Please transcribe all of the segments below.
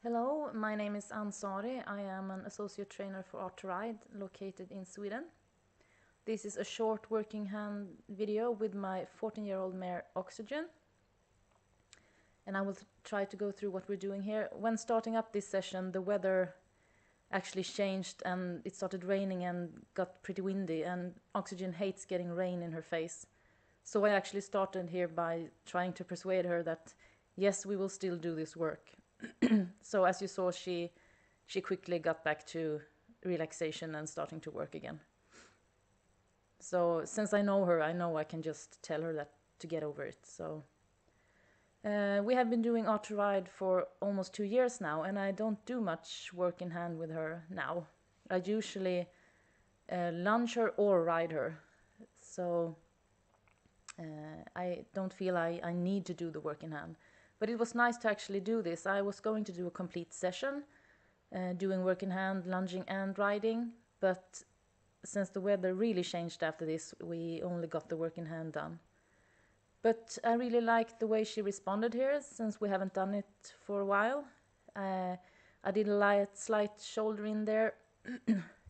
Hello, my name is Ansari. I am an associate trainer for Art to Ride located in Sweden. This is a short working hand video with my 14-year-old mare Oxygen. And I will try to go through what we're doing here. When starting up this session, the weather actually changed and it started raining and got pretty windy, and Oxygen hates getting rain in her face. So I actually started here by trying to persuade her that yes, we will still do this work. So as you saw, she quickly got back to relaxation and starting to work again. So since I know her, I know I can just tell her that to get over it. So we have been doing Art to Ride for almost 2 years now, and I don't do much work in hand with her now. I usually lunge her or ride her. So I don't feel I need to do the work in hand. But it was nice to actually do this. I was going to do a complete session, doing work in hand, lunging and riding. But since the weather really changed after this, we only got the work in hand done. But I really liked the way she responded here, since we haven't done it for a while. I did a slight shoulder in there,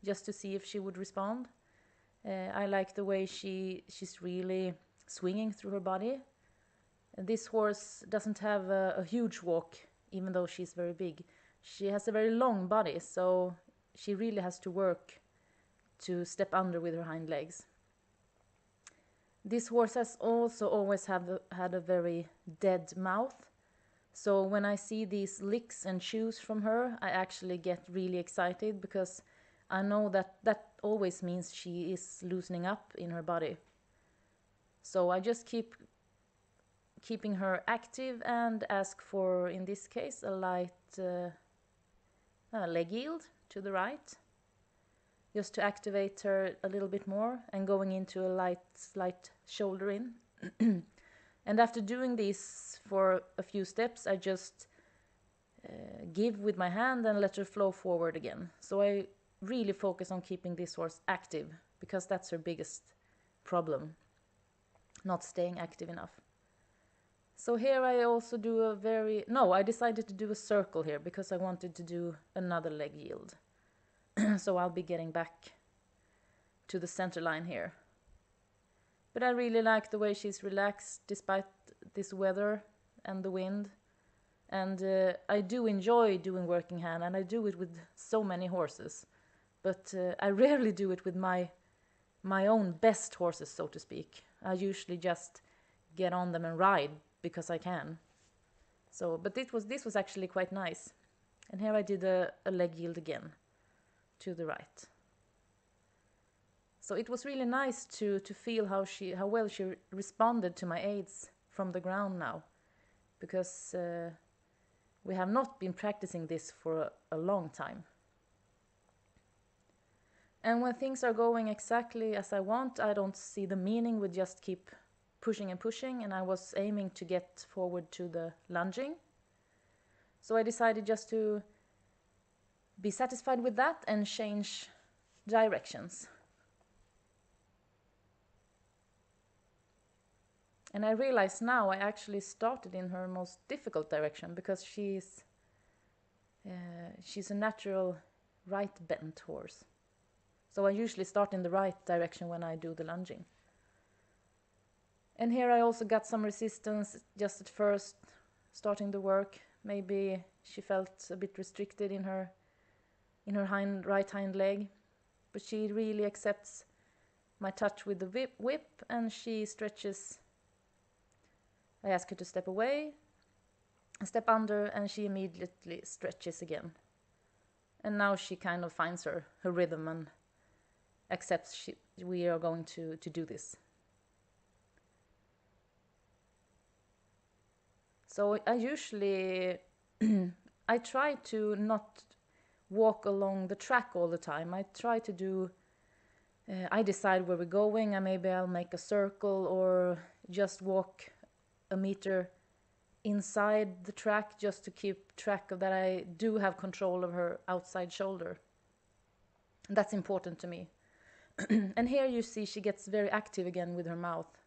just to see if she would respond. I like the way she's really swinging through her body. This horse doesn't have a huge walk, even though she's very big. She has a very long body, so she really has to work to step under with her hind legs. This horse has also always had a very dead mouth. So when I see these licks and chews from her, I actually get really excited, because I know that always means she is loosening up in her body. So I just keeping her active and ask for, in this case, a light leg yield to the right, just to activate her a little bit more, and going into a slight shoulder in. And after doing this for a few steps, I just give with my hand and let her flow forward again. So I really focus on keeping this horse active, because that's her biggest problem, not staying active enough. So here I also do I decided to do a circle here, because I wanted to do another leg yield. So I'll be getting back to the center line here. But I really like the way she's relaxed despite this weather and the wind. And I do enjoy doing working hand, and I do it with so many horses. But I rarely do it with my own best horses, so to speak. I usually just get on them and ride because I can. So, but this was actually quite nice. And here I did a leg yield again to the right. So it was really nice to feel how well she responded to my aids from the ground now, because we have not been practicing this for a long time. And when things are going exactly as I want, I don't see the meaning with just keep pushing and pushing, and I was aiming to get forward to the lunging. So I decided just to be satisfied with that and change directions. And I realize now I actually started in her most difficult direction, because she's a natural right bent horse. So I usually start in the right direction when I do the lunging. And here I also got some resistance just at first, starting the work. Maybe she felt a bit restricted in her right hind leg, but she really accepts my touch with the whip, and she stretches. I ask her to step away and step under, and she immediately stretches again. And now she kind of finds her rhythm and accepts we are going to do this. So I usually I try to not walk along the track all the time. I try to do I decide where we're going, and maybe I'll make a circle or just walk a meter inside the track, just to keep track of that I do have control of her outside shoulder. That's important to me. And here you see she gets very active again with her mouth,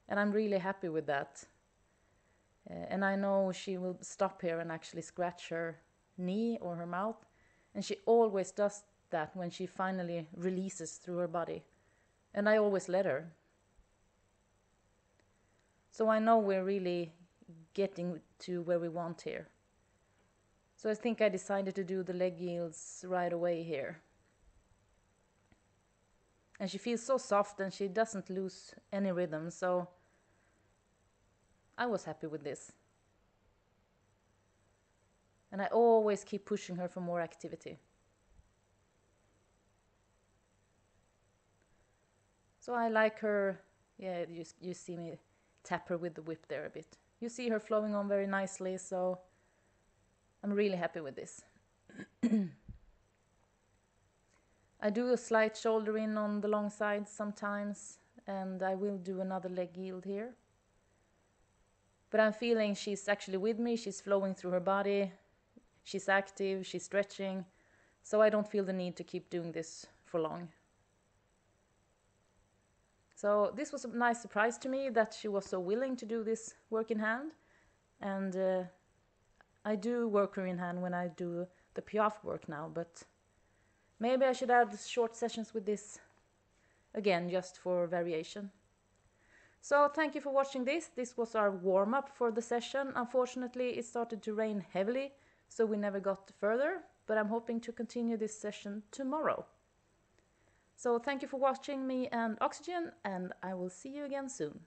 and I'm really happy with that. And I know she will stop here and actually scratch her knee or her mouth, and she always does that when she finally releases through her body, and I always let her. So I know we're really getting to where we want here. So I think I decided to do the leg yields right away here. And she feels so soft and she doesn't lose any rhythm, so I was happy with this. And I always keep pushing her for more activity. So I like her, yeah, you see me tap her with the whip there a bit. You see her flowing on very nicely, so I'm really happy with this. I do a slight shoulder in on the long side sometimes, and I will do another leg yield here. But I'm feeling she's actually with me, she's flowing through her body, she's active, she's stretching, so I don't feel the need to keep doing this for long. So this was a nice surprise to me that she was so willing to do this work in hand, and I do work her in hand when I do the Piaf work now, but maybe I should add short sessions with this again, just for variation. So thank you for watching this. This was our warm-up for the session. Unfortunately, it started to rain heavily, so we never got further, but I'm hoping to continue this session tomorrow. So thank you for watching me and Oxygen, and I will see you again soon.